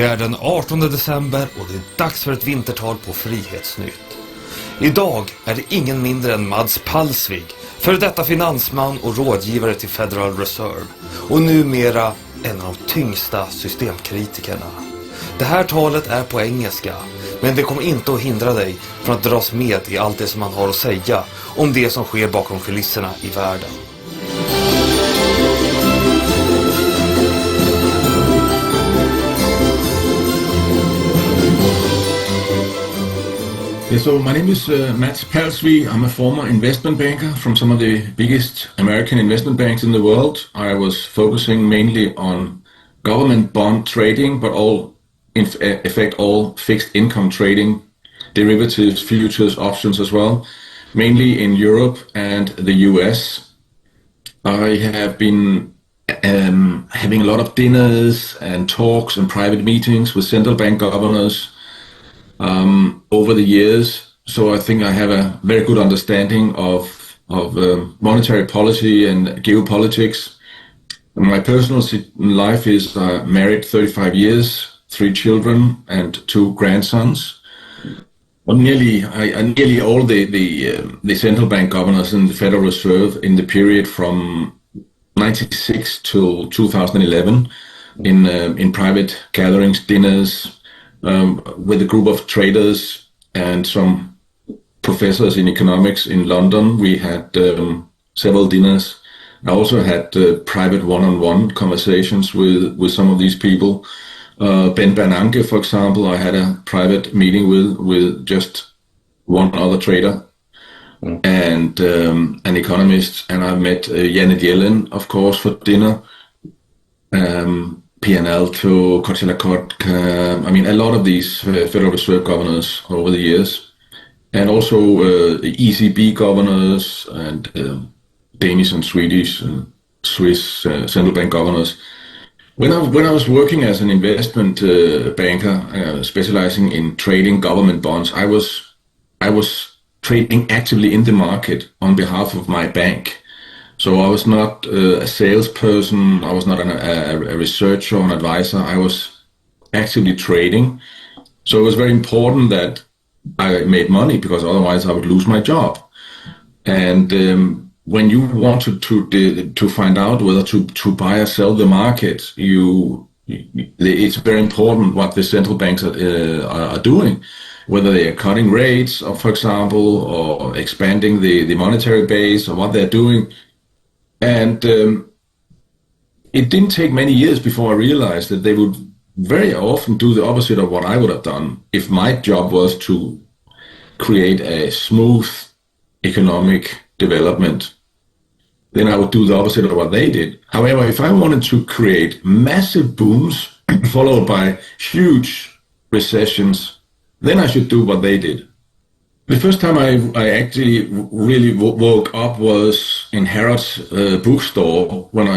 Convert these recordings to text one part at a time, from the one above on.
Det är den 18 december och det är dags för ett vintertal på Frihetsnytt. Idag är det ingen mindre än Palsvig, för detta finansman och rådgivare till Federal Reserve och numera en av de tyngsta systemkritikerna. Det här talet är på engelska, men det kommer inte att hindra dig från att dras med i allt det som man har att säga om det som sker bakom kulisserna i världen. Yeah, so my name is Palsvig. I'm a former investment banker from some of the biggest American investment banks in the world. I was focusing mainly on government bond trading, but in effect all fixed income trading, derivatives, futures, options as well, mainly in Europe and the US. I have been having a lot of dinners and talks and private meetings with central bank governors over the years, so I think I have a very good understanding of monetary policy and geopolitics. My personal life is married 35 years, 3 children and 2 grandsons. Well, nearly all the central bank governors in the Federal Reserve in the period from 96 to 2011 in private gatherings, dinners, with a group of traders and some professors in economics in London. We had several dinners. I also had private one-on-one conversations with some of these people. Ben Bernanke, for example, I had a private meeting with just one other trader and an economist, and I met Janet Yellen, of course, for dinner. PNL to Källa, I mean, a lot of these Federal Reserve governors over the years, and also ECB governors and Danish and Swedish and Swiss central bank governors. When I was working as an investment banker, specializing in trading government bonds, I was trading actively in the market on behalf of my bank. So I was not a salesperson, I was not a researcher or an advisor, I was actively trading. So it was very important that I made money, because otherwise I would lose my job. And when you wanted to find out whether to buy or sell the market, it's very important what the central banks are doing. Whether they are cutting rates, for example, or expanding the monetary base, or what they're doing. And it didn't take many years before I realized that they would very often do the opposite of what I would have done if my job was to create a smooth economic development. Then I would do the opposite of what they did. However, if I wanted to create massive booms followed by huge recessions, then I should do what they did. The first time I actually really woke up was in Harrods bookstore when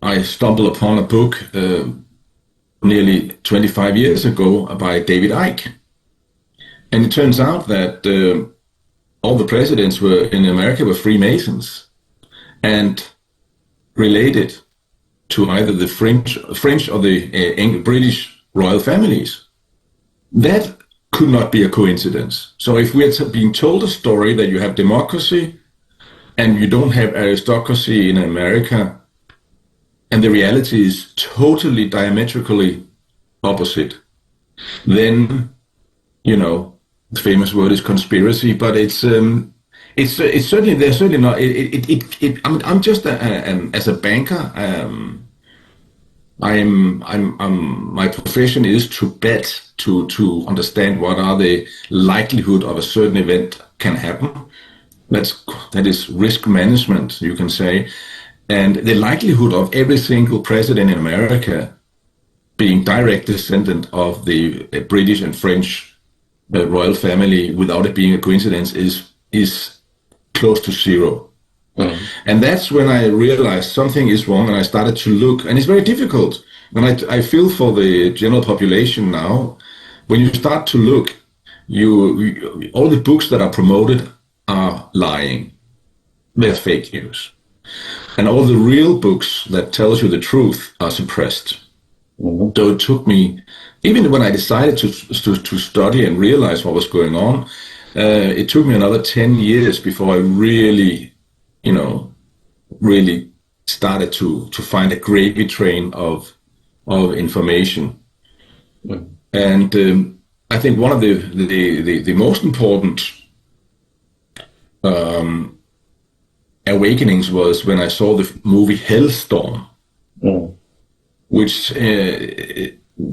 I stumbled upon a book nearly 25 years ago by David Icke. And it turns out that all the presidents in America were Freemasons and related to either the French or the British royal families. That could not be a coincidence. So if we had been told a story that you have democracy and you don't have aristocracy in America, and the reality is totally diametrically opposite, then, you know, the famous word is conspiracy, but it's certainly, they're certainly not, I'm just as a banker, my profession is to bet, to understand what are the likelihood of a certain event can happen. That is risk management, you can say. And the likelihood of every single president in America being direct descendant of the British and French royal family without it being a coincidence is close to zero. Mm. And that's when I realized something is wrong, and I started to look, and it's very difficult. And I feel for the general population now, when you start to look, all the books that are promoted are lying. They're fake news. And all the real books that tells you the truth are suppressed. So it took me, even when I decided to study and realize what was going on, it took me another 10 years before I really, really started to find a gravy train of information. And I think one of the most important awakenings was when I saw the movie Hellstorm, which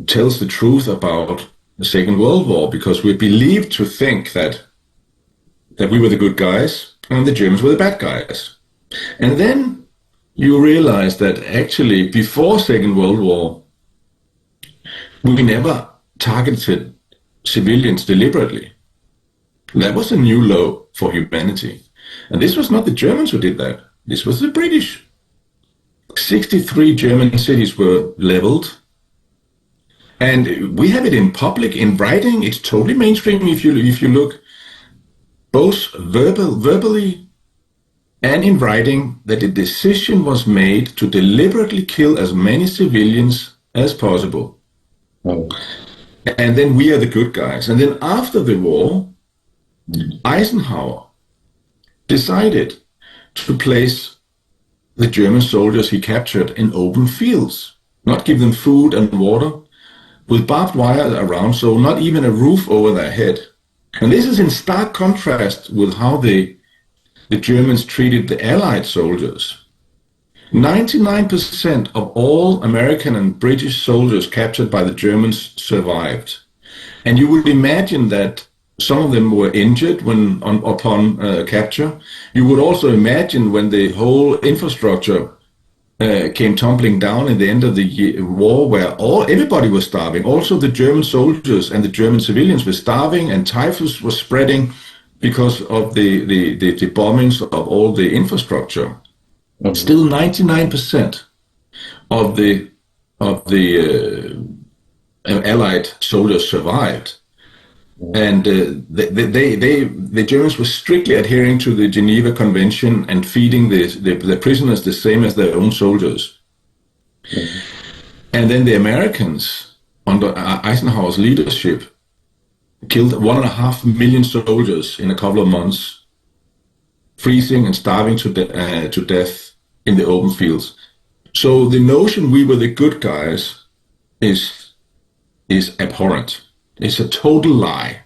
tells the truth about the Second World War, because we're believed to think that we were the good guys and the Germans were the bad guys. And then you realize that actually before Second World War, we never targeted civilians deliberately. That was a new low for humanity. And this was not the Germans who did that. This was the British. 63 German cities were leveled. And we have it in public, in writing. It's totally mainstream if you look, both verbally and in writing, that the decision was made to deliberately kill as many civilians as possible. And then we are the good guys. And then after the war, Eisenhower decided to place the German soldiers he captured in open fields, not give them food and water, with barbed wire around, so not even a roof over their head. And this is in stark contrast with how the Germans treated the Allied soldiers. 99% of all American and British soldiers captured by the Germans survived. And you would imagine that some of them were injured upon capture. You would also imagine when the whole infrastructure came tumbling down in the end of the war, where everybody was starving. Also the German soldiers and the German civilians were starving, and typhus was spreading because of the bombings of all the infrastructure. Still 99% of the Allied soldiers survived. And the Germans were strictly adhering to the Geneva Convention and feeding the prisoners the same as their own soldiers. And then the Americans, under Eisenhower's leadership, killed 1.5 million soldiers in a couple of months, freezing and starving to death in the open fields. So the notion we were the good guys is abhorrent. It's a total lie.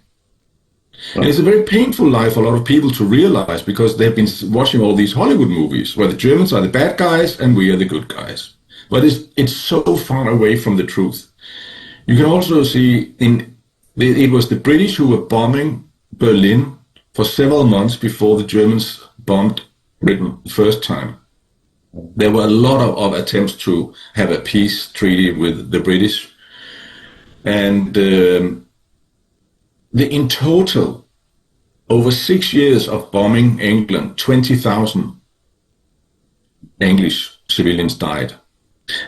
And it's a very painful lie for a lot of people to realize, because they've been watching all these Hollywood movies where the Germans are the bad guys and we are the good guys. But it's so far away from the truth. You can also see it was the British who were bombing Berlin for several months before the Germans bombed Britain the first time. There were a lot of attempts to have a peace treaty with the British. And in total, over 6 years of bombing England, 20,000 English civilians died.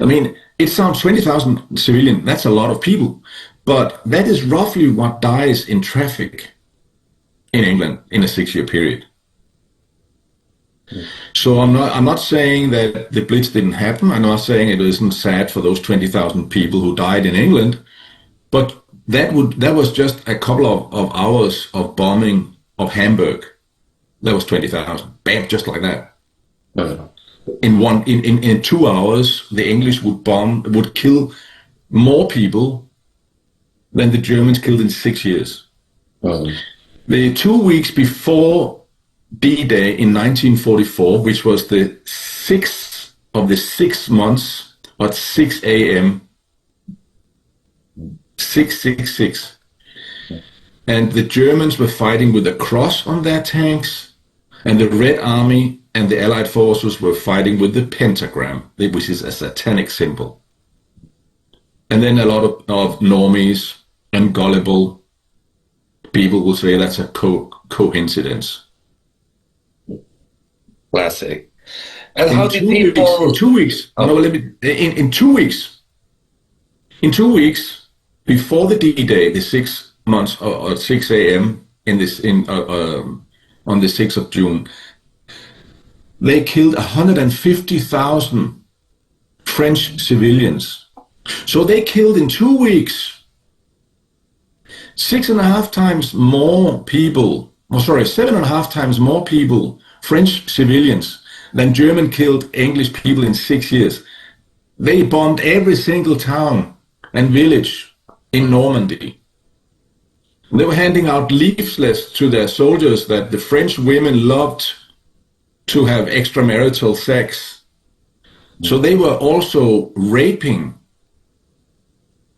I mean, it sounds 20,000 civilians, that's a lot of people, but that is roughly what dies in traffic in England in a 6-year period. So I'm not saying that the Blitz didn't happen. I'm not saying it isn't sad for those 20,000 people who died in England, but that was just a couple of hours of bombing of Hamburg. That was 20,000. Bam, just like that. In 2 hours, the English would kill more people than the Germans killed in 6 years. The 2 weeks before D-Day in 1944, which was the 6th of the 6 months at 6 a.m., 666. And the Germans were fighting with a cross on their tanks, and the Red Army and the Allied forces were fighting with the pentagram, which is a satanic symbol. And then a lot of normies and gullible people will say that's a coincidence. Classic. And how did people... In 2 weeks. Oh. No, in 2 weeks. In 2 weeks, before the D-Day, the 6 months or 6 a.m. on the 6th of June, they killed 150,000 French civilians So they killed in 2 weeks 6.5 times more people, 7.5 times more people, French civilians, than German killed English people in 6 years. They bombed every single town and village in Normandy. They were handing out leaflets to their soldiers that the French women loved to have extramarital sex. So they were also raping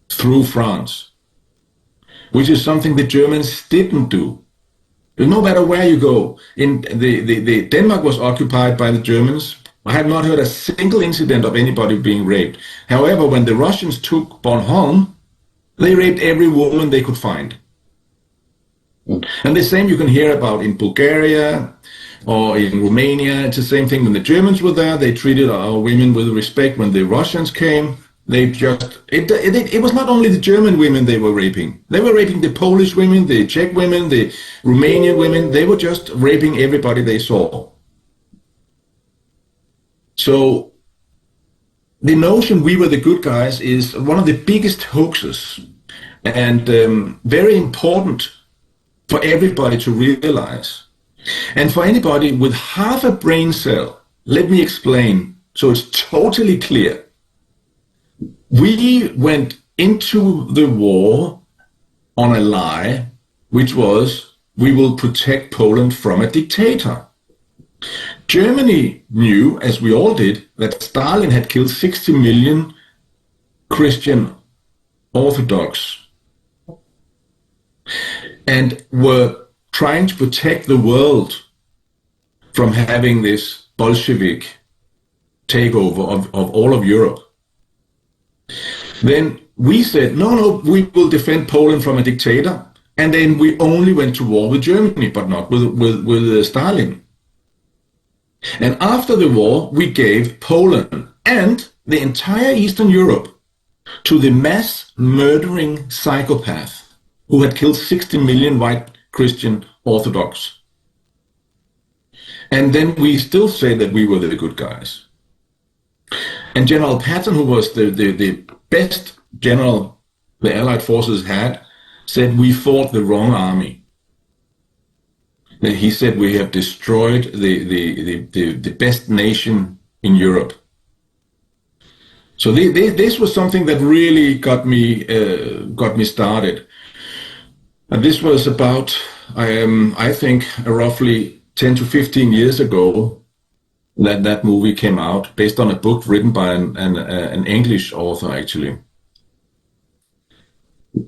through France, which is something the Germans didn't do. No matter where you go, in the Denmark was occupied by the Germans. I have not heard a single incident of anybody being raped. However, when the Russians took Bornholm, they raped every woman they could find. And the same you can hear about in Bulgaria or in Romania. It's the same thing. When the Germans were there, they treated our women with respect. When the Russians came, they just, it was not only the German women they were raping. They were raping the Polish women, the Czech women, the Romanian women. They were just raping everybody they saw. So the notion we were the good guys is one of the biggest hoaxes, and very important for everybody to realize. And for anybody with half a brain cell, let me explain so it's totally clear. We went into the war on a lie, which was we will protect Poland from a dictator. Germany knew, as we all did, that Stalin had killed 60 million Christian Orthodox and were trying to protect the world from having this Bolshevik takeover of all of Europe. Then we said, no, we will defend Poland from a dictator. And then we only went to war with Germany, but not with Stalin. And after the war, we gave Poland and the entire Eastern Europe to the mass murdering psychopath who had killed 60 million white Christian Orthodox. And then we still say that we were the good guys. And General Patton, who was the best general the Allied forces had, said we fought the wrong army. And he said we have destroyed the best nation in Europe. So this was something that really got me started. And this was about, I think, roughly 10 to 15 years ago that movie came out, based on a book written by an English author, actually.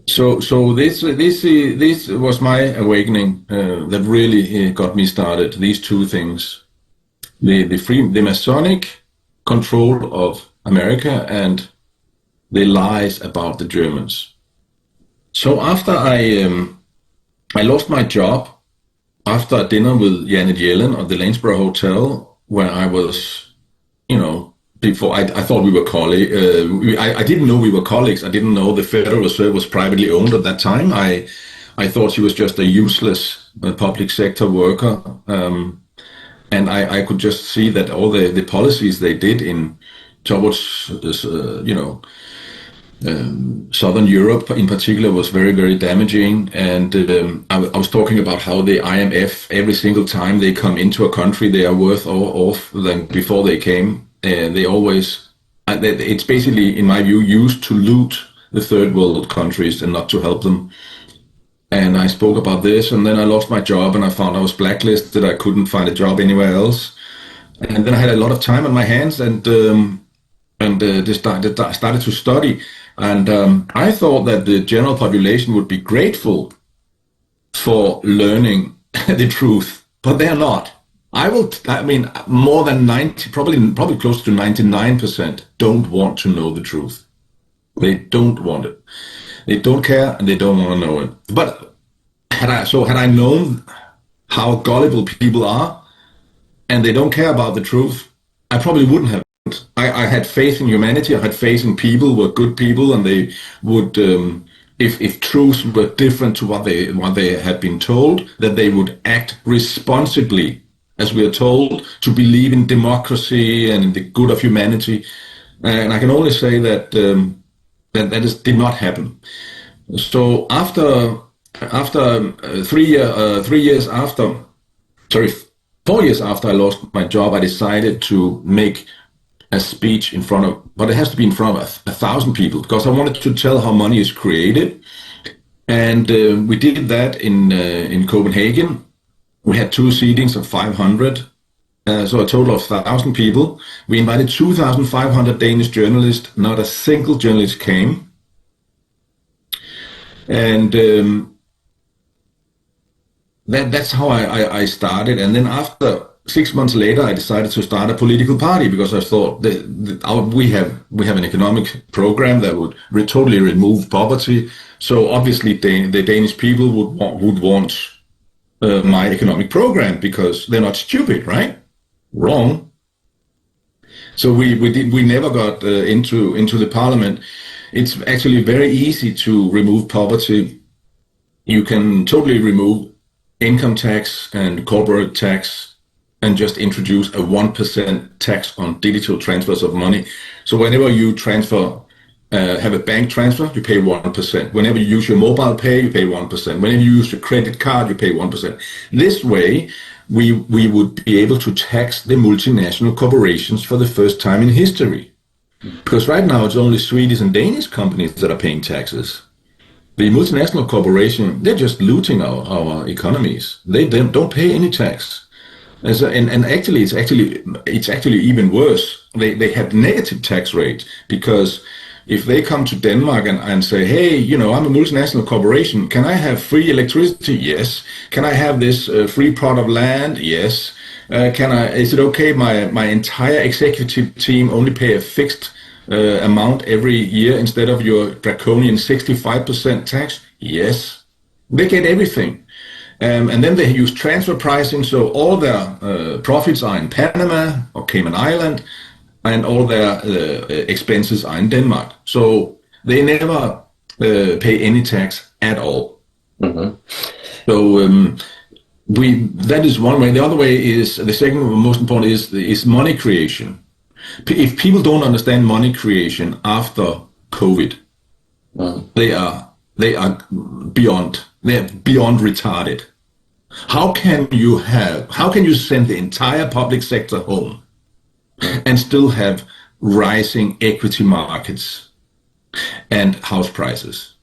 So this was my awakening that really got me started. These two things: the Masonic control of America and the lies about the Germans. So after I lost my job after a dinner with Janet Yellen at the Lanesborough Hotel, where I was, before I thought we were colleagues. I didn't know we were colleagues. I didn't know the Federal Reserve was privately owned at that time. I thought she was just a useless public sector worker. And I could just see that all the policies they did towards this, Southern Europe in particular was very, very damaging. And I was talking about how the IMF, every single time they come into a country, they are worse off than before they came. They always, it's basically, in my view, used to loot the third world countries and not to help them. And I spoke about this, and then I lost my job, and I found I was blacklisted. I couldn't find a job anywhere else. And then I had a lot of time on my hands, and started to study. And I thought that the general population would be grateful for learning the truth, but they're not. More than 90, probably close to 99% don't want to know the truth. They don't want it. They don't care, and they don't want to know it. But had I known how gullible people are, and they don't care about the truth, I probably wouldn't have. I had faith in humanity. I had faith in people were good people, and they would, if truths were different to what they had been told, that they would act responsibly, as we are told, to believe in democracy and in the good of humanity. And I can only say that did not happen. So after 4 years after I lost my job, I decided to make a speech in front of, but it has to be in front of 1,000 people, because I wanted to tell how money is created. And we did that in Copenhagen. We had 2 seatings of 500, so a total of 1,000 people. We invited 2,500 Danish journalists. Not a single journalist came. And that's how I started. And then after 6 months later, I decided to start a political party, because I thought we have an economic program that would totally remove poverty. So obviously the Danish people would want my economic program, because they're not stupid, right? Wrong. So we never got into the parliament. It's actually very easy to remove poverty. You can totally remove income tax and corporate tax and just introduce a 1% tax on digital transfers of money. So whenever you have a bank transfer, you pay 1%. Whenever you use your mobile pay, you pay 1%. Whenever you use your credit card, you pay 1%. This way, we would be able to tax the multinational corporations for the first time in history. Because right now, it's only Swedish and Danish companies that are paying taxes. The multinational corporation, they're just looting our economies. They don't pay any tax. And actually, it's actually even worse. They have negative tax rates, because if they come to Denmark and say, hey, I'm a multinational corporation, can I have free electricity? Yes. Can I have this free plot of land? Yes. Is it okay my entire executive team only pay a fixed amount every year instead of your draconian 65% tax? Yes. They get everything. And then they use transfer pricing, so all their profits are in Panama or Cayman Island, and all their expenses are in Denmark. So they never pay any tax at all. Mm-hmm. So that is one way. The other way is, the second most important is money creation. If people don't understand money creation after COVID, they are beyond retarded. How can you send the entire public sector home and still have rising equity markets and house prices?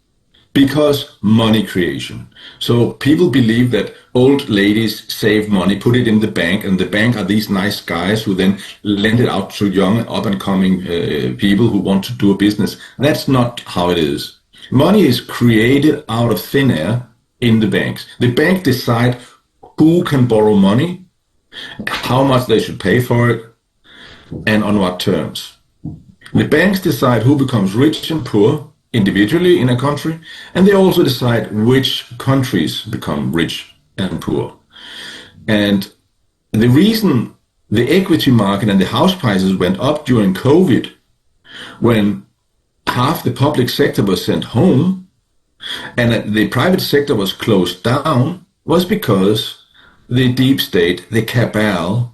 Because money creation. So people believe that old ladies save money, put it in the bank, and the bank are these nice guys who then lend it out to young up-and-coming people who want to do a business. That's not how it is. Money is created out of thin air in the banks. The bank decide who can borrow money, how much they should pay for it, and on what terms. The banks decide who becomes rich and poor individually in a country, and they also decide which countries become rich and poor. And the reason the equity market and the house prices went up during COVID, when half the public sector was sent home and the private sector was closed down, was because the deep state, the cabal,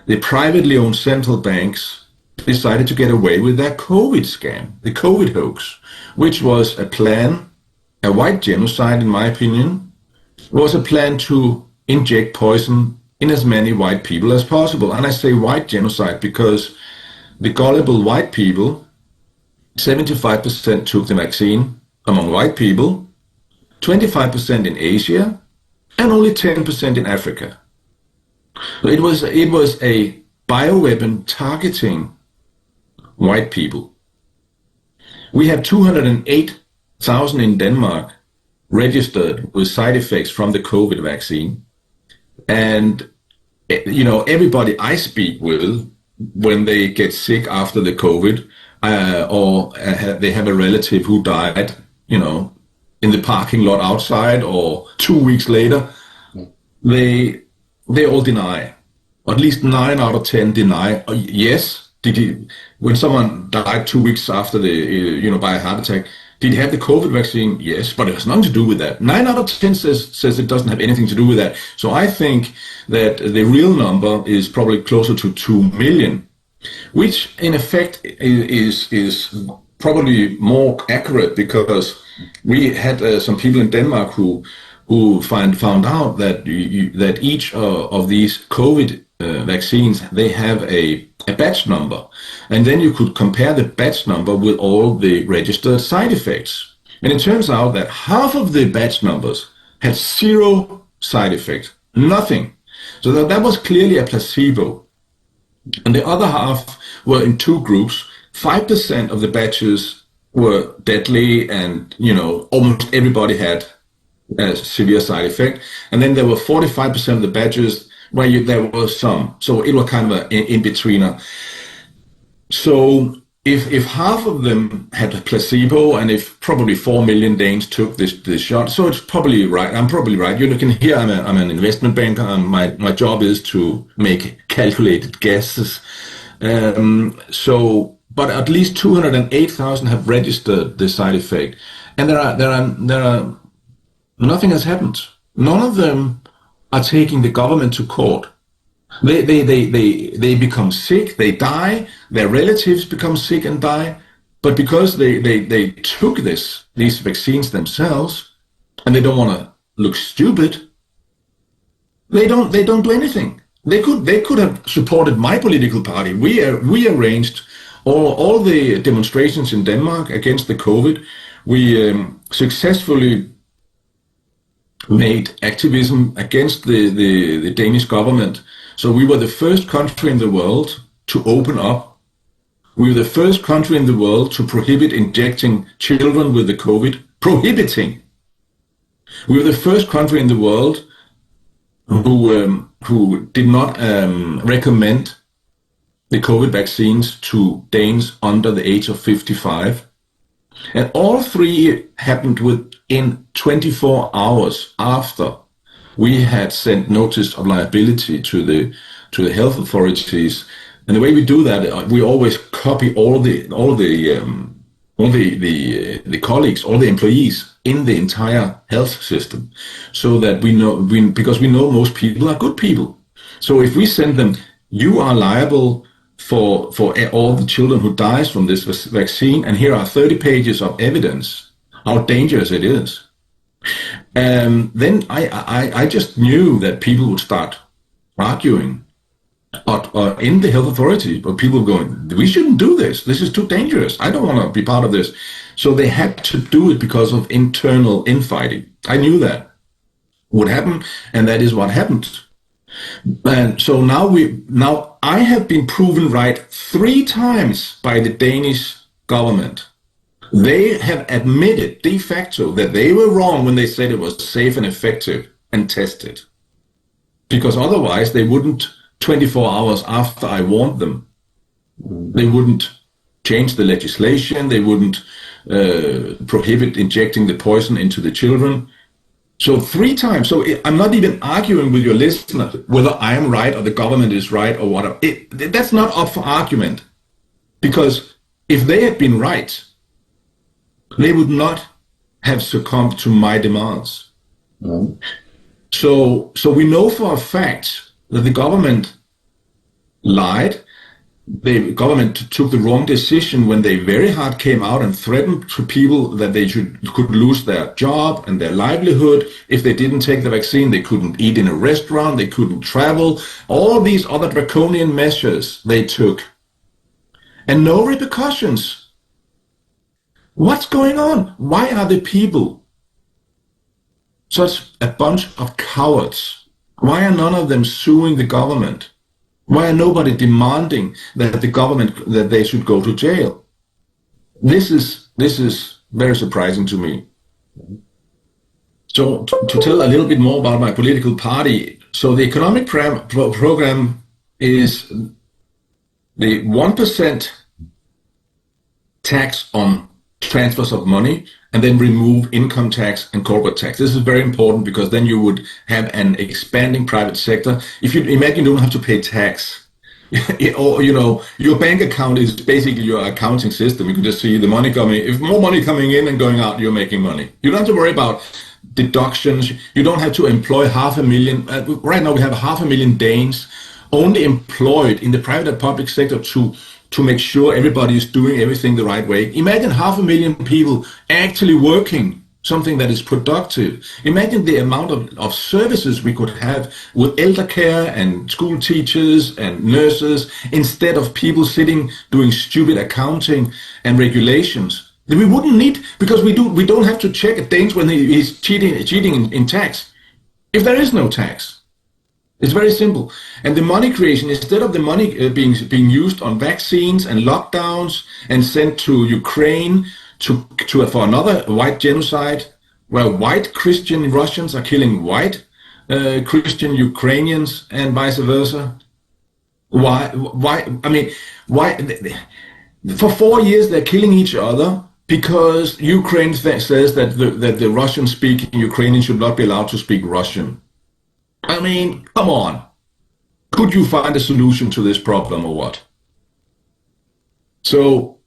the privately owned central banks decided to get away with their COVID scam, the COVID hoax, which was a plan, a white genocide in my opinion, was a plan to inject poison in as many white people as possible. And I say white genocide because the gullible white people, 75% took the vaccine among white people, 25% in Asia, and only 10% in Africa. So it was a bioweapon targeting white people. We have 208,000 in Denmark registered with side effects from the COVID vaccine. And, everybody I speak with, when they get sick after the COVID, or they have a relative who died, in the parking lot outside, or 2 weeks later, they all deny. Or at least 9 out of 10 deny. Yes, when someone died 2 weeks after by a heart attack, did he have the COVID vaccine? Yes, but it has nothing to do with that. 9 out of 10 says it doesn't have anything to do with that. So I think that the real number is probably closer to 2 million, which in effect is probably more accurate, because we had some people in Denmark who found out that that each of these COVID vaccines, they have a batch number, and then you could compare the batch number with all the registered side effects. And it turns out that half of the batch numbers had zero side effects, nothing. So that was clearly a placebo. And the other half were in two groups. 5% of the batches were deadly, and almost everybody had a severe side effect. And then there were 45% of the batches where there was some. So it was kind of an in-betweener. So if half of them had a placebo, and if probably 4 million Danes took this shot, so it's probably right. I'm probably right. You can hear I'm an investment banker, and my job is to make calculated guesses. But at least 208,000 have registered the side effect, and there are nothing has happened. None of them are taking the government to court. They become sick, they die, their relatives become sick and die, but because they took these vaccines themselves, and they don't want to look stupid, they don't do anything. They could have supported my political party. We arranged all the demonstrations in Denmark against the COVID. We successfully made activism against the Danish government. So we were the first country in the world to open up. We were the first country in the world to prohibit injecting children with the COVID. Prohibiting. We were the first country in the world who did not recommend the COVID vaccines to Danes under the age of 55. And all three happened within 24 hours after we had sent notice of liability to the health authorities. And the way we do that, we always copy all the colleagues, all the employees in the entire health system, so that because we know most people are good people. So if we send them, you are liable for all the children who dies from this vaccine, and here are 30 pages of evidence how dangerous it is. Then I just knew that people would start arguing in the health authority, but people going, we shouldn't do this. This is too dangerous. I don't want to be part of this. So they had to do it because of internal infighting. I knew that would happen, and that is what happened. And so now I have been proven right 3 times by the Danish government. They have admitted de facto that they were wrong when they said it was safe and effective and tested. Because otherwise they wouldn't, 24 hours after I warned them, they wouldn't change the legislation, they wouldn't prohibit injecting the poison into the children. So 3 times. So I'm not even arguing with your listener whether I am right or the government is right or whatever. That's not up for argument. Because if they had been right, they would not have succumbed to my demands. Mm. So we know for a fact that the government lied. The government took the wrong decision when they very hard came out and threatened to people that they could lose their job and their livelihood. If they didn't take the vaccine, they couldn't eat in a restaurant, they couldn't travel. All these other draconian measures they took. And no repercussions. What's going on? Why are the people such a bunch of cowards? Why are none of them suing the government? Why are nobody demanding that the government, that they should go to jail? This is very surprising to me. So to tell a little bit more about my political party, so the economic program is the 1% tax on transfers of money, and then remove income tax and corporate tax. This is very important, because then you would have an expanding private sector. If you imagine you don't have to pay tax, or your bank account is basically your accounting system. You can just see the money coming. If more money coming in and going out, you're making money. You don't have to worry about deductions. You don't have to employ 500,000. Right now we have 500,000 Danes only employed in the private and public sector to to make sure everybody is doing everything the right way. Imagine 500,000 people actually working something that is productive. Imagine the amount of services we could have with elder care and school teachers and nurses instead of people sitting doing stupid accounting and regulations. We wouldn't need, because we don't have to check a Dane when he's cheating in tax. If there is no tax, it's very simple. And the money creation, instead of the money being used on vaccines and lockdowns and sent to Ukraine for another white genocide, where white Christian Russians are killing white Christian Ukrainians and vice versa. Why? I mean, why? For 4 years they're killing each other because Ukraine says that the Russian-speaking Ukrainians should not be allowed to speak Russian. I mean, come on. Could you find a solution to this problem or what? So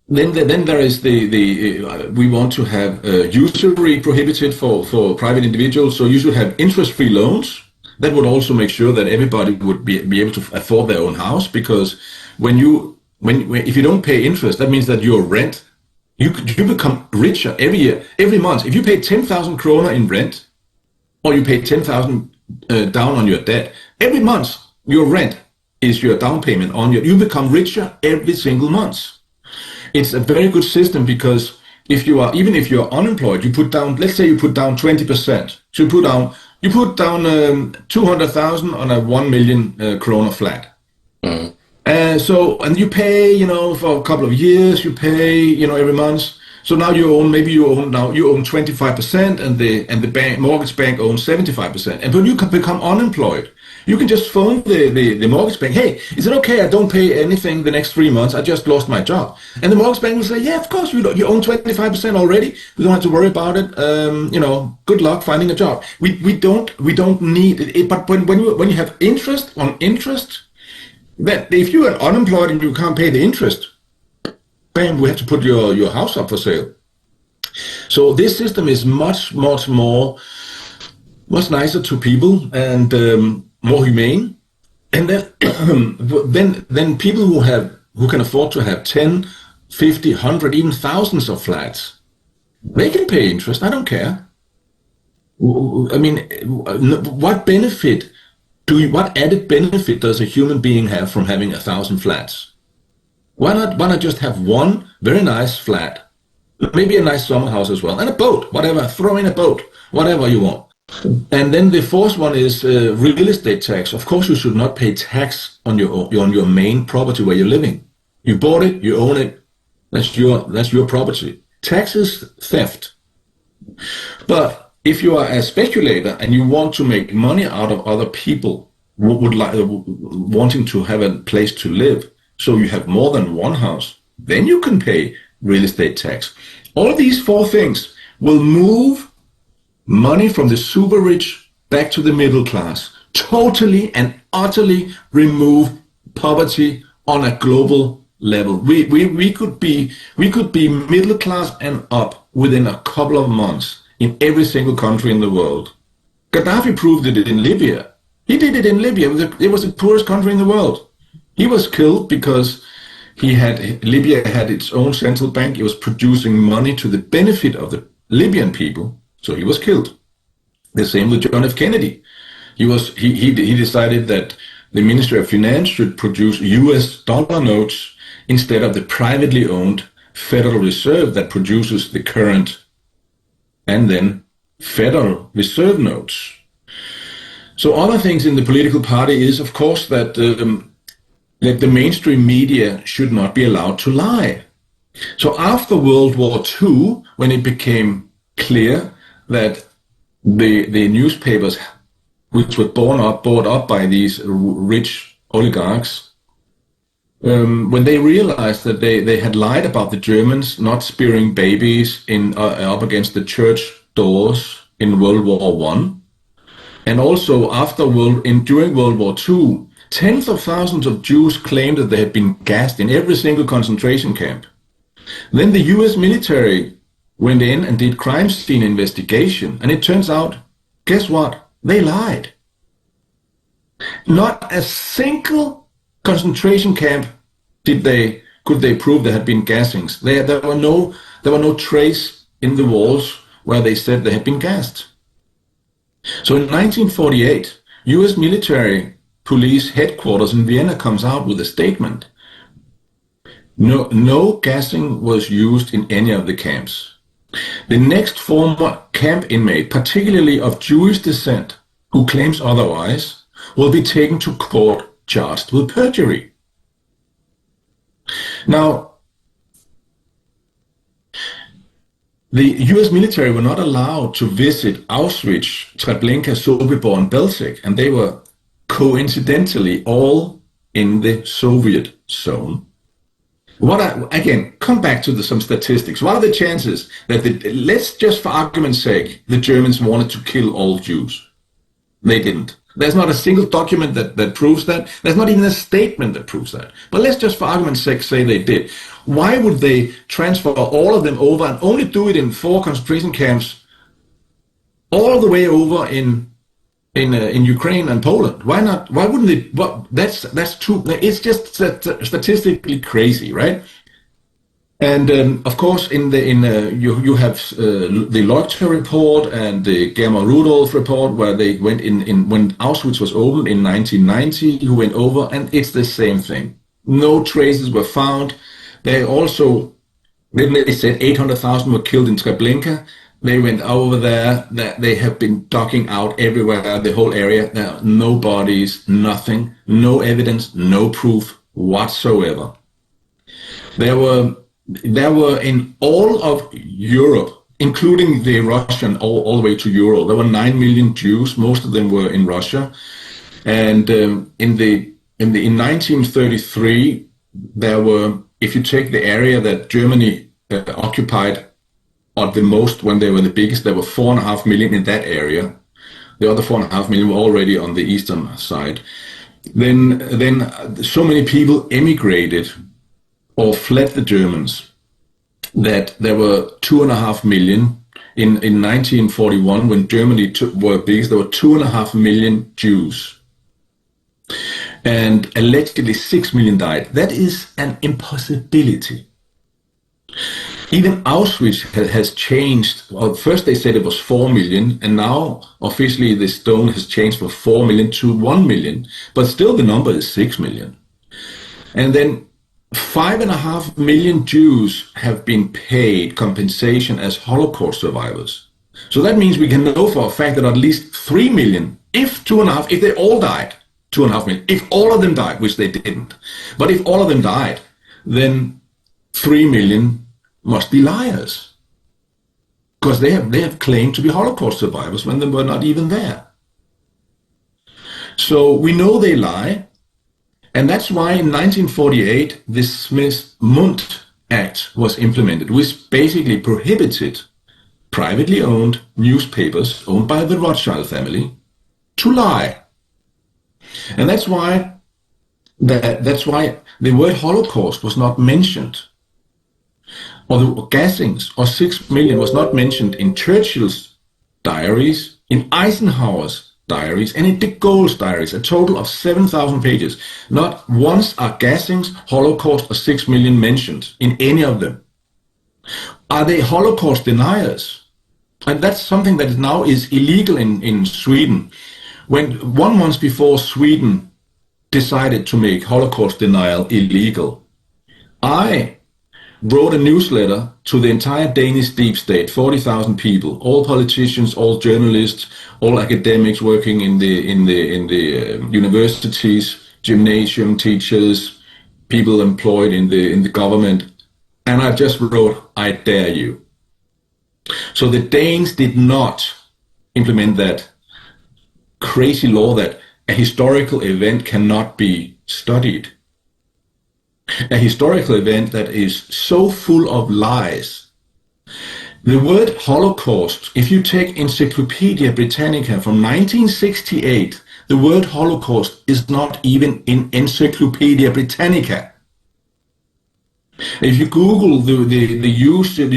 then there is we want to have usury prohibited for private individuals. So you should have interest-free loans. That would also make sure that everybody would be able to afford their own house, because if you don't pay interest, that means that your rent, you become richer every year, every month. If you pay 10,000 kroner in rent, or you pay 10,000 down on your debt, every month your rent is your down payment on you become richer every single month. It's a very good system, because even if you're unemployed, you put down, let's say you put down 20%. So you put down 200,000 on a 1 million kroner flat. Mm. And you pay, for a couple of years, you pay, every month. So now you own 25%, and the mortgage bank owns 75%. And when you become unemployed, you can just phone the mortgage bank. Hey, is it okay I don't pay anything the next 3 months? I just lost my job. And the mortgage bank will say, yeah, of course, you own 25% already. We don't have to worry about it. Good luck finding a job. We don't need it. But when you have interest on interest, that if you are unemployed and you can't pay the interest, bam, we have to put your house up for sale. So this system is much nicer to people and more humane. And then people who can afford to have 10, 50, 100, even thousands of flats, they can pay interest. I don't care. I mean, what added benefit does a human being have from having 1,000 flats? Why not just have one very nice flat, maybe a nice summer house as well, and a boat, whatever, throw in a boat, whatever you want. And then the fourth one is real estate tax. Of course, you should not pay tax on your main property where you're living. You bought it, you own it, that's your property. Tax is theft. But if you are a speculator and you want to make money out of other people wanting to have a place to live, so you have more than one house, then you can pay real estate tax. All these four things will move money from the super rich back to the middle class, totally and utterly remove poverty on a global level. We could be middle class and up within a couple of months in every single country in the world. Gaddafi proved it in Libya. He did it in Libya. It was the poorest country in the world. He was killed because Libya had its own central bank. It was producing money to the benefit of the Libyan people. So he was killed. The same with John F. Kennedy. He decided that the Ministry of Finance should produce US dollar notes instead of the privately owned Federal Reserve that produces the current and then Federal Reserve notes. So other things in the political party is, of course, that the mainstream media should not be allowed to lie. So after World War II, when it became clear that the newspapers, which were bought up by these rich oligarchs, when they realized that they had lied about the Germans not spearing babies up against the church doors in World War I, and also during World War II, tens of thousands of Jews claimed that they had been gassed in every single concentration camp. Then the US military went in and did crime scene investigation, and it turns out, guess what? They lied. Not a single concentration camp Could they prove there had been gassings? There were no trace in the walls where they said they had been gassed. So in 1948, US military police headquarters in Vienna comes out with a statement. No gassing was used in any of the camps. The next former camp inmate, particularly of Jewish descent, who claims otherwise, will be taken to court charged with perjury. Now, the US military were not allowed to visit Auschwitz, Treblinka, Sobibor, and Belzec, and they were coincidentally all in the Soviet zone. Again, come back to some statistics. What are the chances that, let's just for argument's sake, the Germans wanted to kill all Jews? They didn't. There's not a single document that proves that. There's not even a statement that proves that. But let's just for argument's sake say they did. Why would they transfer all of them over and only do it in 4 concentration camps all the way over in Ukraine and Poland? Why not? Why wouldn't they? Well, that's too. It's just statistically crazy, right? And of course, you have the Leuchter report and the Germa Rudolph report, where they went when Auschwitz was opened in 1990. Who went over, and it's the same thing. No traces were found. They also, then they said 800,000 were killed in Treblinka. They went over there. They have been docking out everywhere, the whole area. There are no bodies, nothing, no evidence, no proof whatsoever. There were in all of Europe, including the Russian, all the way to Euro, there were 9 million Jews. Most of them were in Russia, and in 1933 there were, if you take the area that Germany occupied at the most when they were the biggest, there were 4.5 million in that area. The other 4.5 million were already on the eastern side. Then so many people emigrated or fled the Germans that there were 2.5 million. In 1941, when Germany were biggest, there were 2.5 million Jews. And allegedly 6 million died. That is an impossibility. Even Auschwitz has changed. Well, first they said it was 4 million, and now officially the stone has changed from 4 million to 1 million, but still the number is 6 million. And then 5.5 million Jews have been paid compensation as Holocaust survivors. So that means we can know for a fact that at least 3 million, if they all died, 2.5 million, if all of them died, which they didn't, but if all of them died, then 3 million must be liars, because they have claimed to be Holocaust survivors when they were not even there. So we know they lie, and that's why in 1948 the Smith-Mundt Act was implemented, which basically prohibited privately owned newspapers owned by the Rothschild family to lie. And that's why the word Holocaust was not mentioned, or the gassings, or 6 million was not mentioned in Churchill's diaries, in Eisenhower's diaries, and in de Gaulle's diaries, a total of 7,000 pages. Not once are gassings, Holocaust, or 6 million mentioned in any of them. Are they Holocaust deniers? And that's something that now is illegal in Sweden. When 1 month before Sweden decided to make Holocaust denial illegal, I wrote a newsletter to the entire Danish deep state, 40,000 people, all politicians, all journalists, all academics working in the universities, gymnasium teachers, people employed in the government, and I just wrote, "I dare you." So the Danes did not implement that crazy law that a historical event cannot be studied. A historical event that is so full of lies. The word Holocaust, if you take Encyclopedia Britannica from 1968, the word Holocaust is not even in Encyclopedia Britannica. If you Google the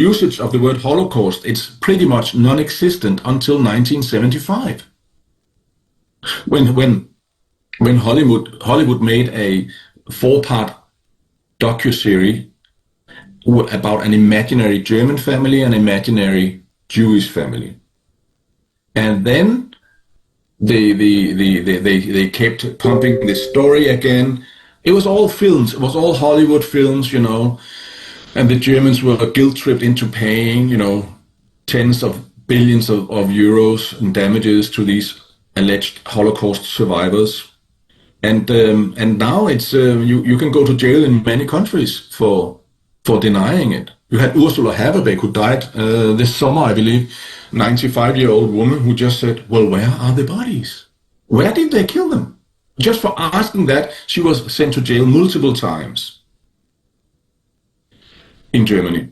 usage of the word Holocaust, it's pretty much non-existent until 1975. When Hollywood made a 4-part docuseries about an imaginary German family and imaginary Jewish family. And then they kept pumping this story again. It was all films. It was all Hollywood films, you know. And the Germans were guilt-tripped into paying, you know, tens of billions of euros in damages to these alleged Holocaust survivors. And now it's you can go to jail in many countries for denying it. You had Ursula Haverbeck, who died this summer, I believe, 95-year-old woman who just said, well, where are the bodies? Where did they kill them? Just for asking that, she was sent to jail multiple times in Germany.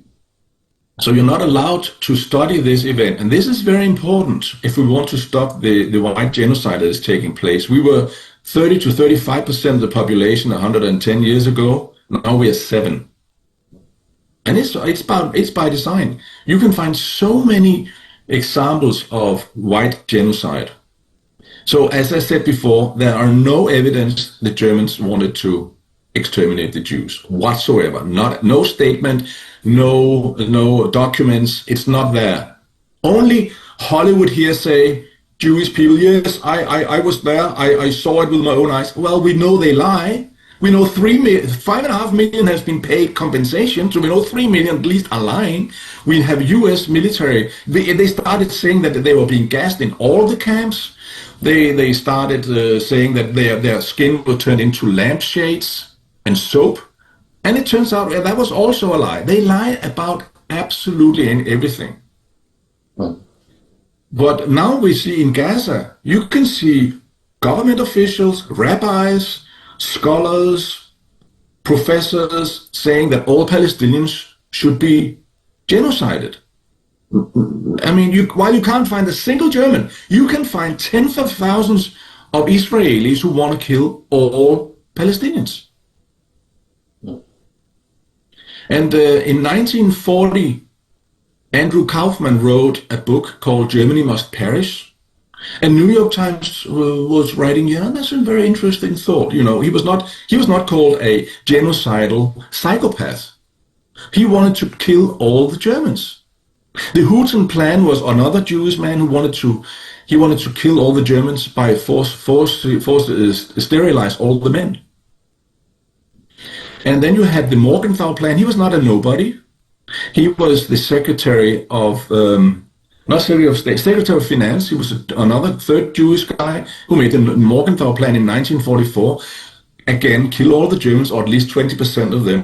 So you're not allowed to study this event. And this is very important if we want to stop the white genocide that is taking place. We were 30 to 35% of the population 110 years ago. Now we are 7%. And it's by design. You can find so many examples of white genocide. So as I said before, there are no evidence the Germans wanted to exterminate the Jews whatsoever. No statement, no documents. It's not there. Only Hollywood hearsay. Jewish people, yes, I was there. I saw it with my own eyes. Well, we know they lie. We know 5.5 million has been paid compensation, so we know 3 million at least are lying. We have U.S. military. They started saying that they were being gassed in all the camps. They started saying that their skin was turned into lampshades and soap. And it turns out that was also a lie. They lie about absolutely everything. But now we see in Gaza, you can see government officials, rabbis, scholars, professors saying that all Palestinians should be genocided. I mean, while you can't find a single German, you can find tens of thousands of Israelis who want to kill all Palestinians. And in 1940, Andrew Kaufman wrote a book called Germany Must Perish. And New York Times was writing, yeah, that's a very interesting thought. You know, he was not called a genocidal psychopath. He wanted to kill all the Germans. The Houghton plan was another Jewish man who wanted to kill all the Germans by sterilize all the men. And then you had the Morgenthau plan. He was not a nobody. He was the Secretary of not Secretary of State, Secretary of Finance. He was another third Jewish guy who made the Morgenthau Plan in 1944. Again, kill all the Germans, or at least 20% of them,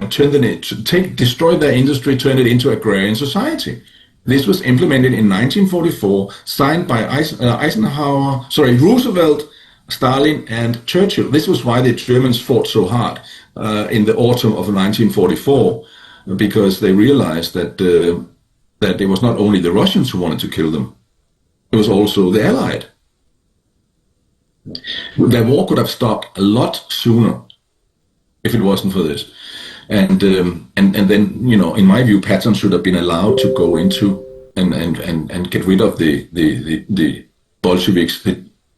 destroy their industry, turn it into agrarian society. This was implemented in 1944, signed by Roosevelt, Stalin, and Churchill. This was why the Germans fought so hard in the autumn of 1944, because they realized that it was not only the Russians who wanted to kill them, it was also the Allied. The war could have stopped a lot sooner if it wasn't for this. And then, you know, in my view, Patton should have been allowed to go into and get rid of the Bolsheviks.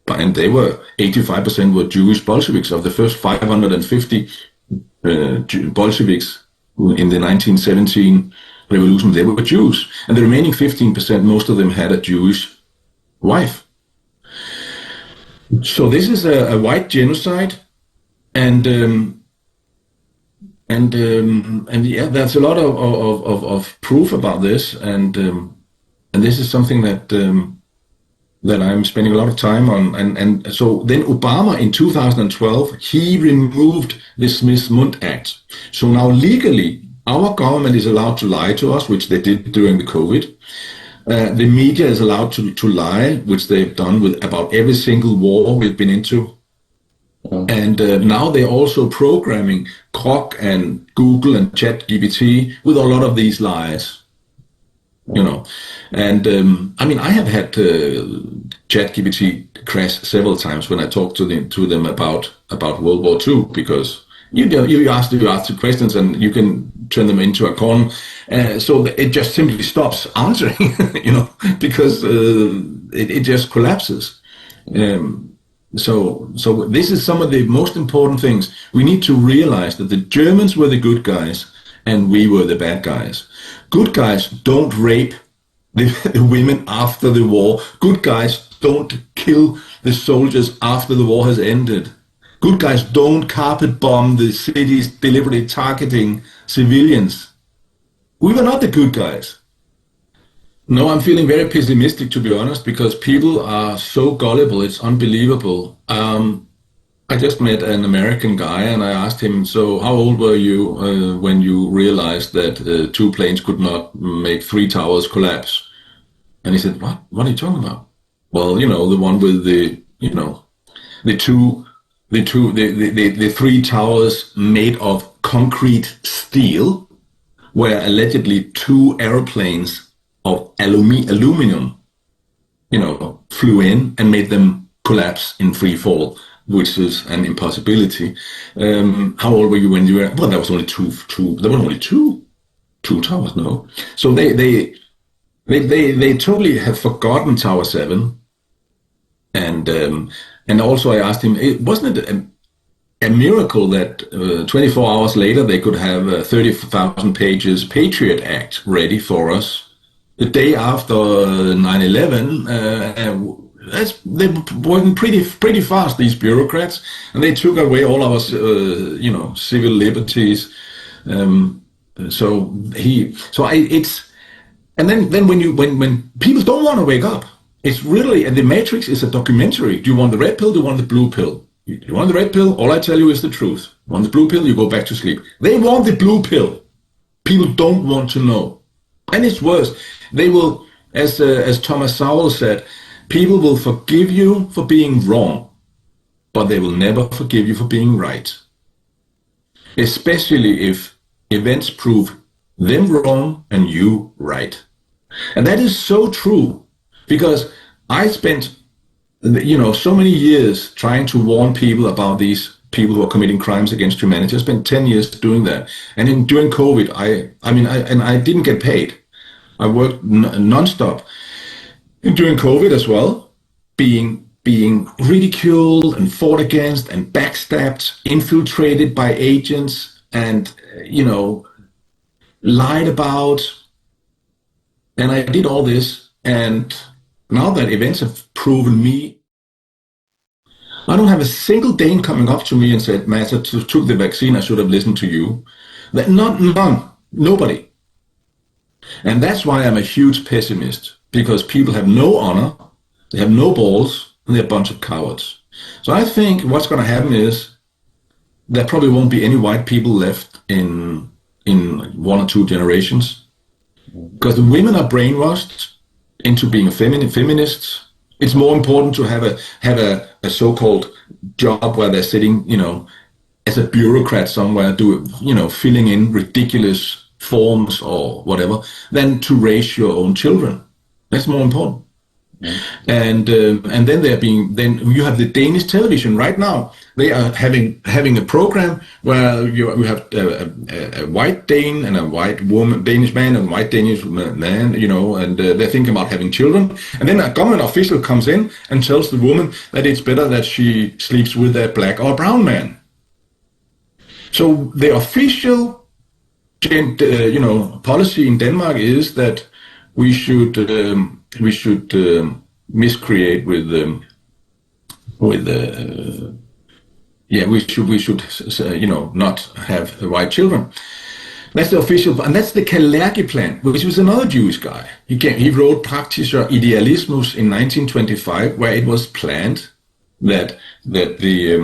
And they were 85% were Jewish Bolsheviks. Of the first 550 Bolsheviks in the 1917 revolution, they were Jews. And the remaining 15%, most of them had a Jewish wife. So this is a white genocide, and yeah, there's a lot of proof about this, and this is something that I'm spending a lot of time on, and so then Obama in 2012 he removed the Smith-Mundt Act. So now legally our government is allowed to lie to us, which they did during the COVID. The media is allowed to lie, which they've done with about every single war we've been into. And now they're also programming Grok and Google and ChatGPT with a lot of these lies. You know, and I mean, I have had ChatGPT crash several times when I talk to them about World War II, because you ask the questions and you can turn them into a corn, so it just simply stops answering, you know, because it just collapses. So this is some of the most important things. We need to realize that the Germans were the good guys and we were the bad guys. Good guys don't rape the women after the war. Good guys don't kill the soldiers after the war has ended. Good guys don't carpet bomb the cities, deliberately targeting civilians. We were not the good guys. No, I'm feeling very pessimistic, to be honest, because people are so gullible. It's unbelievable. I just met an American guy and I asked him, so how old were you when you realized that 2 planes could not make 3 towers collapse? And he said, what? What are you talking about? Well, you know, the one with the 3 towers made of concrete steel, where allegedly 2 airplanes of aluminum, flew in and made them collapse in free fall, which is an impossibility. How old were you when you were? Well, there was only two. There were only two towers. No, so they totally have forgotten Tower 7. And also I asked him, wasn't it a miracle that 24 hours later they could have 30,000 pages Patriot Act ready for us? The day after 9/11, they were working pretty fast, these bureaucrats, and they took away all our civil liberties. And then when people don't want to wake up, it's really, and the Matrix is a documentary. Do you want the red pill? Do you want the blue pill? You want the red pill? All I tell you is the truth. You want the blue pill? You go back to sleep. They want the blue pill. People don't want to know. And it's worse. They will, as Thomas Sowell said, people will forgive you for being wrong, but they will never forgive you for being right. Especially if events prove them wrong and you right. And that is so true, because I spent, so many years trying to warn people about these people who are committing crimes against humanity. I spent 10 years doing that. And during COVID, I didn't get paid. I worked non-stop. And during COVID as well, being ridiculed and fought against and backstabbed, infiltrated by agents and, lied about. And I did all this. And now that events have proven me, I don't have a single Dane coming up to me and said, Matt, I took the vaccine, I should have listened to you. None, nobody. And that's why I'm a huge pessimist, because people have no honor, they have no balls, and they're a bunch of cowards. So I think what's going to happen is there probably won't be any white people left in 1 or 2 generations, because the women are brainwashed into being a feminists. It's more important to have a so-called job where they're sitting, as a bureaucrat somewhere, filling in ridiculous forms or whatever, than to raise your own children. That's more important. Mm-hmm. And then you have the Danish television right now. They are having a program where you have a white Dane and a white woman, Danish man and a white Danish man, and they're thinking about having children. And then a government official comes in and tells the woman that it's better that she sleeps with a black or brown man. So the official policy in Denmark is that we should miscreate with we should not have white children. That's the official, and that's the Källa plan, which was another Jewish guy. He wrote Praktischer Idealismus in 1925, where it was planned that the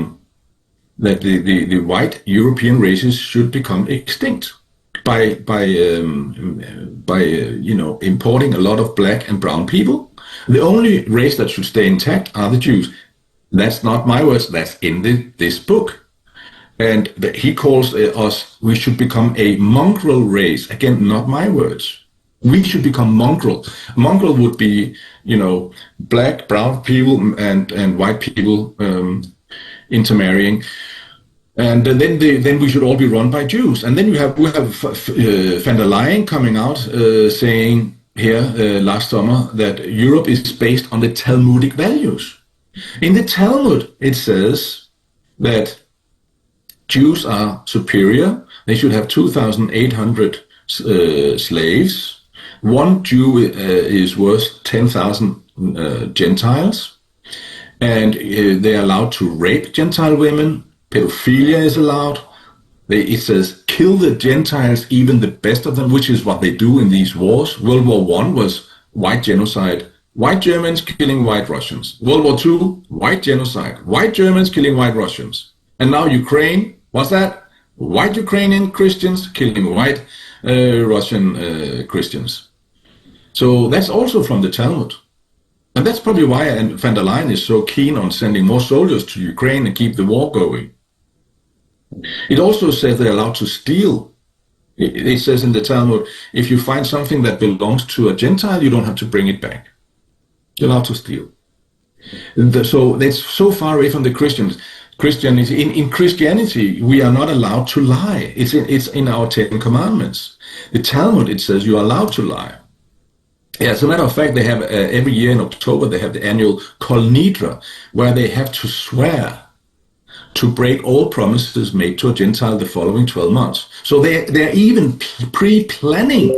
white European races should become extinct by importing a lot of black and brown people. The only race that should stay intact are the Jews. That's not my words, that's in this book. And he calls us, we should become a mongrel race. Again, not my words. We should become mongrel. Mongrel would be, black, brown people and white people intermarrying. And then we should all be run by Jews. And then we have van der Leyen coming out saying here last summer that Europe is based on the Talmudic values. In the Talmud, it says that Jews are superior. They should have 2,800 slaves. One Jew is worth 10,000 Gentiles. And they are allowed to rape Gentile women. Pedophilia is allowed. It says, kill the Gentiles, even the best of them, which is what they do in these wars. World War I was white genocide. White Germans killing white Russians. World War II, white genocide. White Germans killing white Russians. And now Ukraine, what's that? White Ukrainian Christians killing white Russian Christians. So that's also from the Talmud. And that's probably why van der Leyen is so keen on sending more soldiers to Ukraine and keep the war going. It also says they're allowed to steal. It says in the Talmud, if you find something that belongs to a Gentile, you don't have to bring it back. You're allowed to steal. So that's so far away from the Christians. Christianity, in Christianity, we are not allowed to lie. It's in our 10 Commandments. The Talmud, it says you are allowed to lie. Yeah, as a matter of fact, they have every year in October, they have the annual Kol Nidre, where they have to swear to break all promises made to a Gentile the following 12 months. So they're even pre-planning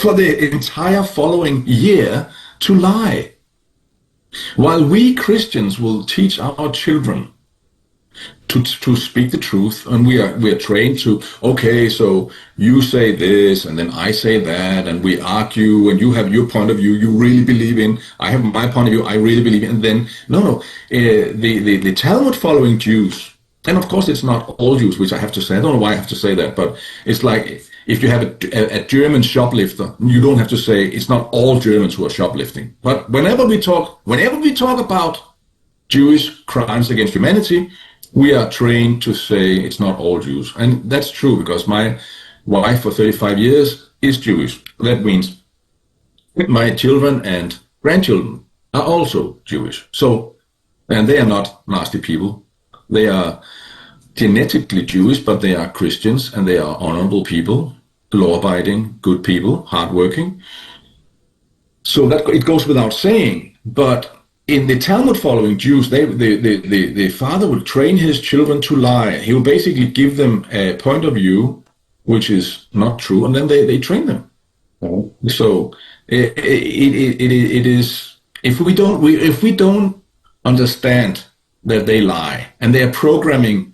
for the entire following year to lie. While we Christians will teach our children to speak the truth, and we are trained to, okay, so you say this and then I say that, and we argue, and you have your point of view you really believe in, I have my point of view I really believe in, and then the Talmud following Jews, and of course it's not all Jews, which I have to say, I don't know why I have to say that, but it's like if you have a German shoplifter, you don't have to say it's not all Germans who are shoplifting. But whenever we talk about Jewish crimes against humanity, we are trained to say it's not all Jews. And that's true, because my wife for 35 years is Jewish. That means my children and grandchildren are also Jewish. So, and they are not nasty people. They are genetically Jewish, but they are Christians, and they are honorable people, law-abiding, good people, hardworking. So that it goes without saying. But in the Talmud following Jews, the father would train his children to lie. He will basically give them a point of view which is not true, and then they train them. Mm-hmm. So it is, if we don't understand that they lie, and they are programming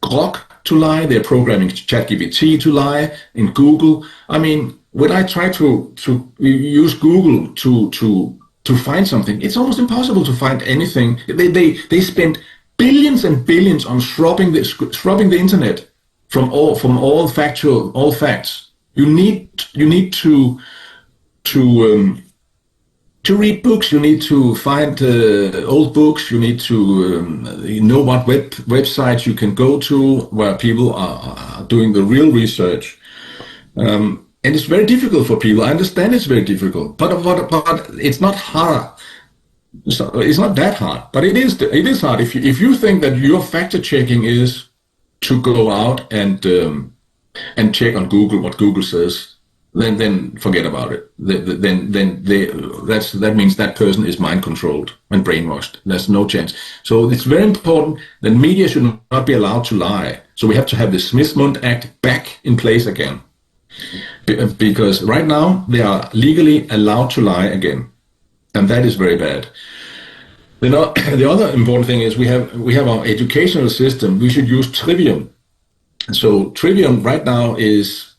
Grok to lie, they're programming ChatGPT to lie in Google. I mean, when I try to use Google to find something, it's almost impossible to find anything. They spend billions and billions on scrubbing the internet from all facts. You need to read books. You need to find old books. You need to know what websites you can go to where people are doing the real research. And it's very difficult for people. I understand it's very difficult, but it's not hard. So it's not that hard, but it is hard. If you think that your factor checking is to go out and check on Google what Google says, then forget about it. That means that person is mind controlled and brainwashed. There's no chance. So it's very important that media should not be allowed to lie. So we have to have the Smith-Mundt Act back in place again. Because right now they are legally allowed to lie again, and that is very bad. The other important thing is we have our educational system. We should use Trivium. So Trivium right now is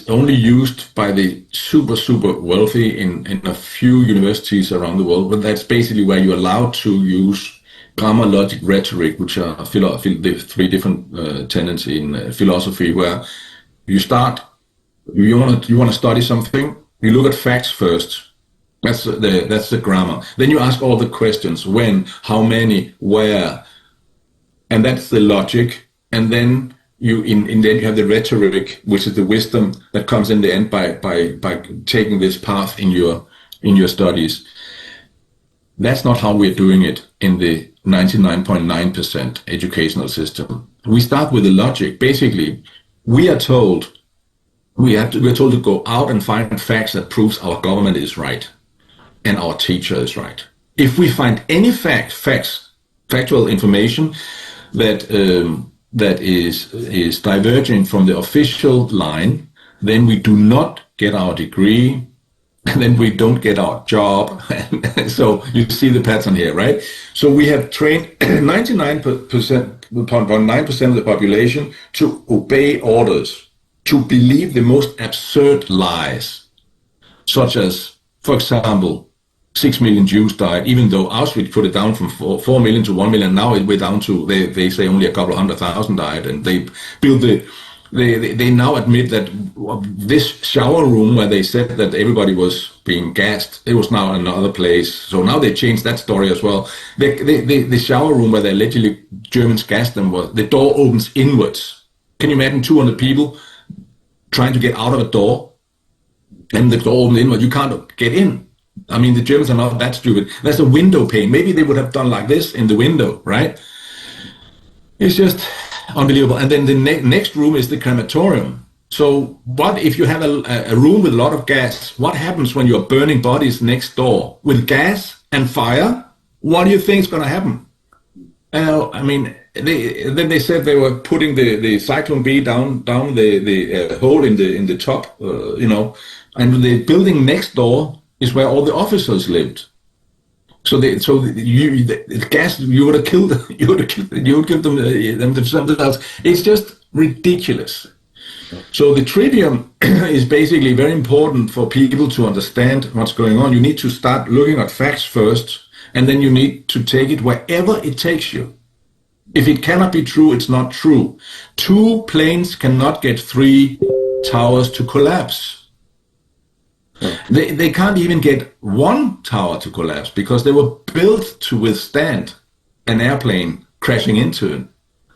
only used by the super wealthy in a few universities around the world. But that's basically where you're allowed to use grammar, logic, rhetoric, which are the three different tenets in philosophy, where you want to study something, you look at facts first. That's the grammar. Then you ask all the questions: when, how many, where, and that's the logic. And then you have the rhetoric, which is the wisdom that comes in the end by taking this path in your studies. That's not how we're doing it in the 99.9% educational system. We start with the logic. Basically, we're told to go out and find facts that proves our government is right and our teacher is right. if we find any factual information that is diverging from the official line, then we do not get our degree, and then we don't get our job. So you see the pattern here, right? So we have trained 99.9% of the population to obey orders, to believe the most absurd lies, such as, for example, 6 million Jews died, even though Auschwitz put it down from 4 million to 1 million. Now we're down to, they say only a couple of 100,000 died, and they built they now admit that this shower room where they said that everybody was being gassed, it was now another place. So now they changed that story as well. The shower room where they allegedly Germans gassed them, the door opens inwards. Can you imagine 200 people trying to get out of a door, and the door opens inward? You can't get in. I mean, the Germans are not that stupid. There's a window pane. Maybe they would have done like this in the window, right? It's just unbelievable. And then the next room is the crematorium. So what if you have a room with a lot of gas? What happens when you're burning bodies next door with gas and fire? What do you think is going to happen? I mean, then they said they were putting the Cyclone B down the hole in the top, and the building next door is where all the officers lived. So the gas, you would have killed them. You would give them to something else. It's just ridiculous. So the trivium is basically very important for people to understand what's going on. You need to start looking at facts first, and then you need to take it wherever it takes you. If it cannot be true, it's not true. 2 planes cannot get 3 towers to collapse. They can't even get 1 tower to collapse because they were built to withstand an airplane crashing into it.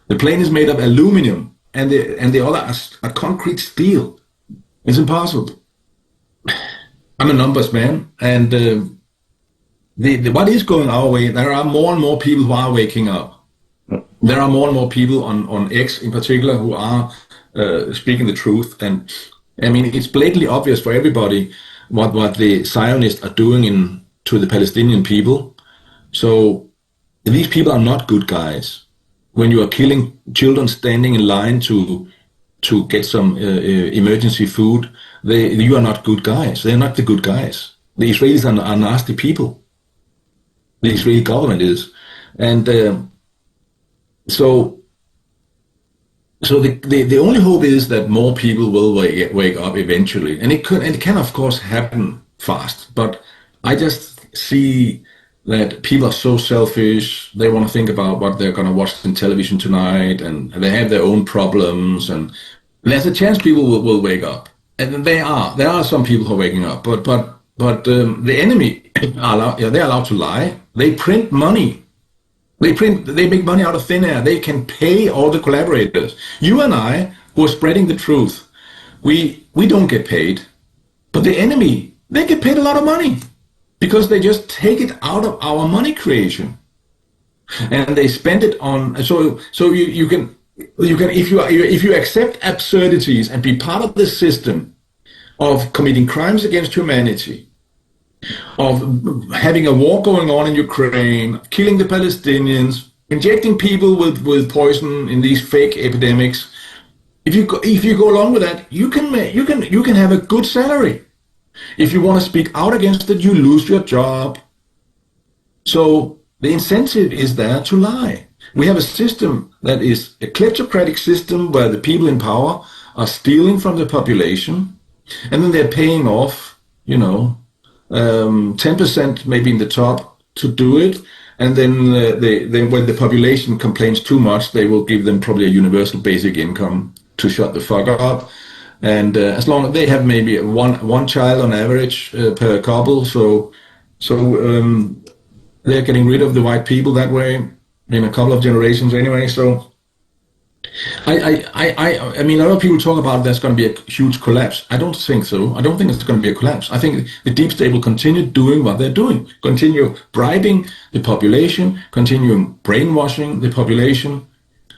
The plane is made of aluminum, and the other are concrete steel. It's impossible. I'm a numbers man, and what is going our way? There are more and more people who are waking up. There are more and more people on X in particular who are speaking the truth, and I mean, it's blatantly obvious for everybody what the Zionists are doing to the Palestinian people. So these people are not good guys. When you are killing children standing in line to get some emergency food, you are not good guys. They're not the good guys. The Israelis are nasty people. The Israeli government is, and so the only hope is that more people will wake up eventually, and it can of course happen fast. But I just see that people are so selfish. They want to think about what they're going to watch on television tonight, and they have their own problems. And there's a chance people will wake up, and there are some people who are waking up. But the enemy they're allowed to lie. They print money. They make money out of thin air. They can pay all the collaborators. You and I, who are spreading the truth, we don't get paid. But the enemy, they get paid a lot of money because they just take it out of our money creation, and they spend it on. So you can if you accept absurdities and be part of the system of committing crimes against humanity, of having a war going on in Ukraine, killing the Palestinians, injecting people with poison in these fake epidemics. If you go along with that, you can have a good salary. If you want to speak out against it, you lose your job. So the incentive is there to lie. We have a system that is a kleptocratic system where the people in power are stealing from the population, and then they're paying off, 10% maybe in the top to do it, and then when the population complains too much, they will give them probably a universal basic income to shut the fuck up. And as long as they have maybe one child on average per couple, so they're getting rid of the white people that way in a couple of generations anyway. So I mean, a lot of people talk about there's going to be a huge collapse. I don't think so. I don't think it's going to be a collapse. I think the deep state will continue doing what they're doing, continue bribing the population, continue brainwashing the population.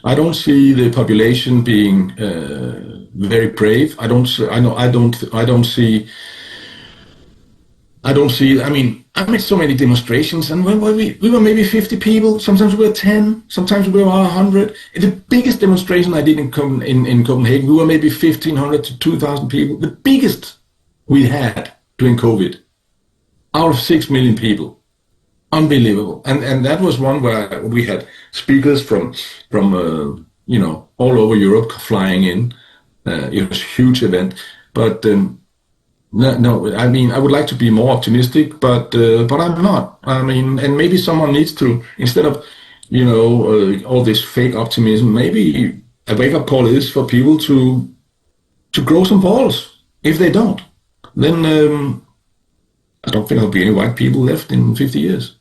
I don't see the population being very brave. I don't see. I mean, I made so many demonstrations, and we were maybe 50 people. Sometimes we were 10. Sometimes we were 100. The biggest demonstration I did in Copenhagen, we were maybe 1,500 to 2,000 people. The biggest we had during COVID, out of 6 million people. Unbelievable. And that was one where we had speakers from all over Europe flying in. It was a huge event, but. No, I mean, I would like to be more optimistic, but I'm not. I mean, and maybe someone needs to, instead of, all this fake optimism, maybe a wake-up call is for people to grow some balls. If they don't, then I don't think there'll be any white people left in 50 years.